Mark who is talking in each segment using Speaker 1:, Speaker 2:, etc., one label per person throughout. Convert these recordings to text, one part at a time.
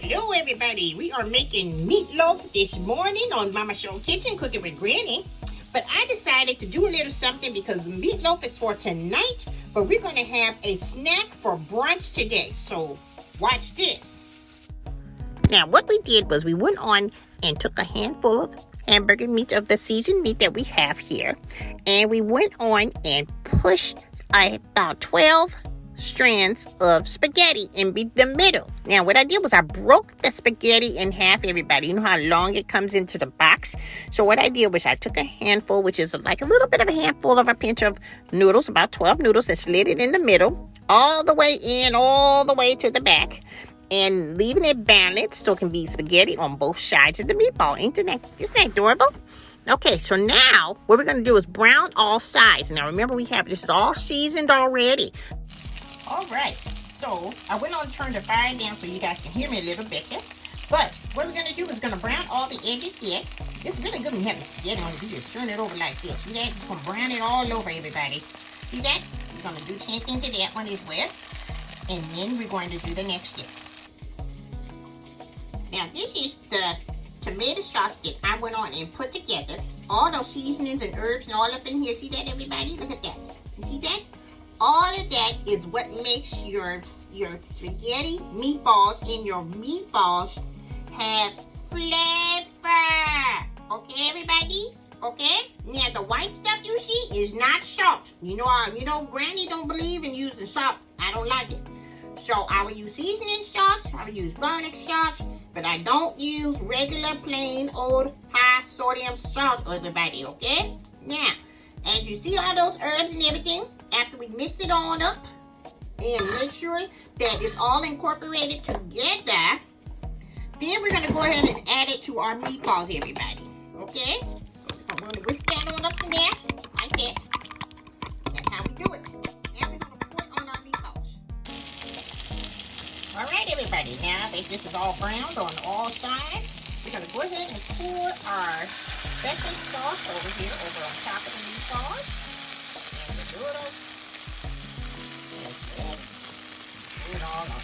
Speaker 1: Hello everybody, we are making meatloaf this morning on Mama Show Kitchen, cooking with Granny. But I decided to do a little something because meatloaf is for tonight, but we're going to have a snack for brunch today. So watch this. Now what we did was we went on and took a handful of hamburger meat of the seasoned meat that we have here. And we went on and pushed about 12 strands of spaghetti in the middle. Now what I did was I broke the spaghetti in half, everybody. You know how long it comes into the box? So what I did was I took a handful, which is like a little bit of a handful of a pinch of noodles, about 12 noodles, and slid it in the middle, all the way in, all the way to the back, and leaving it balanced so it can be spaghetti on both sides of the meatball. Isn't that adorable? Okay, so now what we're going to do is brown all sides. Now remember, this is all seasoned already. All right, so I went on to turn the fire down so you guys can hear me a little better. But what we're going to do is going to brown all the edges yet. It's really good when you have the spaghetti on it. You just turn it over like this. See that? It's going to brown it all over, everybody. See that? We're going to do the same thing to that one as well. And then we're going to do the next step. Now, this is the tomato sauce that I went on and put together. All those seasonings and herbs and all up in here. See that, everybody? Look at that. You see that? All of that is what makes your spaghetti meatballs and your meatballs have flavor. Okay, everybody? Okay? Now, the white stuff you see is not salt. You know, Granny don't believe in using salt. I don't like it. So, I will use seasoning sauce. I will use garlic sauce. But I don't use regular, plain, old, high sodium salt, everybody. Okay? Now, as you see all those herbs and everything, after we mix it all up and make sure that it's all incorporated together, then we're going to go ahead and add it to our meatballs, everybody. Okay? So I'm going to whisk that on up in there, like that. That's how we do it. Now we're going to pour it on our meatballs. All right, everybody. Now that this is all browned on all sides, we're going to go ahead and pour our special sauce over here, over on top of the meatballs. And the noodles. Like that. Pour it all on.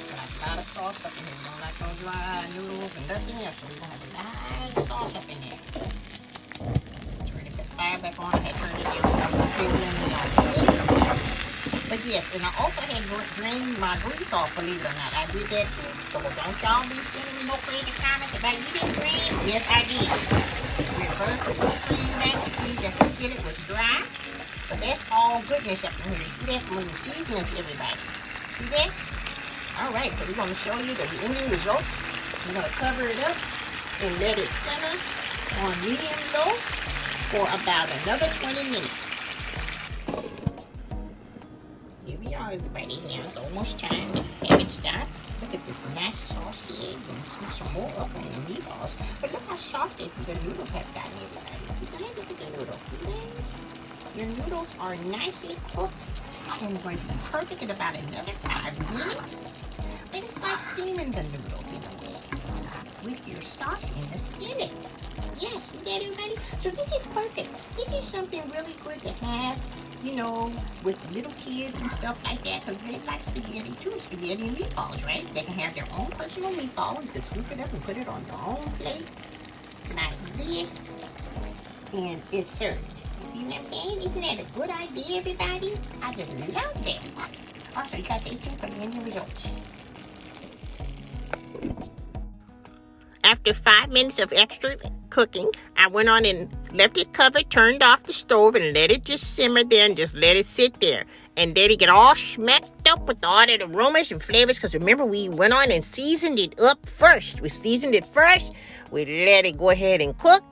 Speaker 1: Got a lot of sauce up in here. We don't like those dry noodles and nothing else. So we're going to have a lot of sauce up in there. Turn the fire back on. I had turned it down. But yes, and I also had drained my grease off, believe it or not. I did that too. So don't y'all be sending me no crazy comments about you didn't drain. Yes, I did. Reverse the screen back to see that the skillet was dry. But that's all goodness up in here. See that from the seasonings, everybody. See that? Alright, so we're going to show you the ending results. We're going to cover it up and let it simmer on medium low for about another 20 minutes. Here we are, everybody. Now it's almost time to have it stop. Look at this nice saucy egg and some more up on the meatballs. But look how soft the noodles have gotten, everybody. See that? Look at the noodles. See that? Your noodles are nicely cooked and going to be perfect in about another 5 minutes. And it's like steaming the noodles in a way with your sauce in the skillet. Yes, see that, everybody? So this is perfect. This is something really good to have, you know, with little kids and stuff like that, because they like spaghetti too, spaghetti and meatballs, right? They can have their own personal meatball. You can scoop it up and put it on your own plate like this, and it's served. You see what I'm saying? Isn't that a good idea, everybody? I just love that. Also, you got to eat for the end results. After 5 minutes of extra cooking, I went on and left it covered, turned off the stove, and let it just simmer there and just let it sit there. And let it get all smacked up with all the aromas and flavors, because remember, we went on and seasoned it up first. We seasoned it first. We let it go ahead and cook.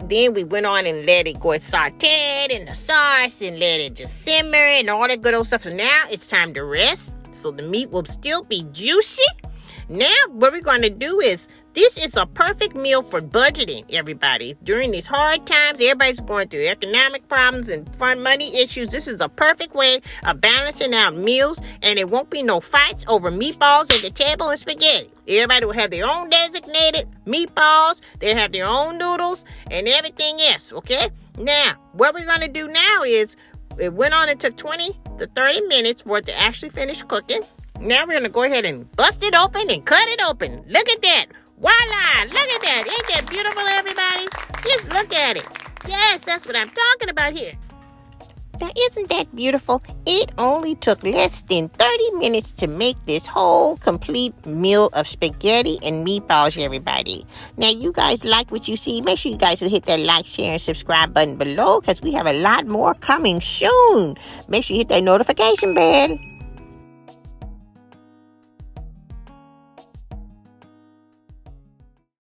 Speaker 1: Then we went on and let it go and sauteed in the sauce and let it just simmer and all that good old stuff. So now it's time to rest. So the meat will still be juicy. Now what we're going to do is, this is a perfect meal for budgeting, everybody. During these hard times, everybody's going through economic problems and money issues. This is a perfect way of balancing out meals, and it won't be no fights over meatballs at the table and spaghetti. Everybody will have their own designated meatballs. They'll have their own noodles and everything else, okay? Now, what we're going to do now is, it went on and took 20 to 30 minutes for it to actually finish cooking. Now we're going to go ahead and bust it open and cut it open. Look at that. Voila. Look at that. Ain't that beautiful, everybody? Just look at it. Yes, that's what I'm talking about here. Now, isn't that beautiful? It only took less than 30 minutes to make this whole complete meal of spaghetti and meatballs, everybody. Now, you guys like what you see? Make sure you guys hit that like, share, and subscribe button below because we have a lot more coming soon. Make sure you hit that notification bell.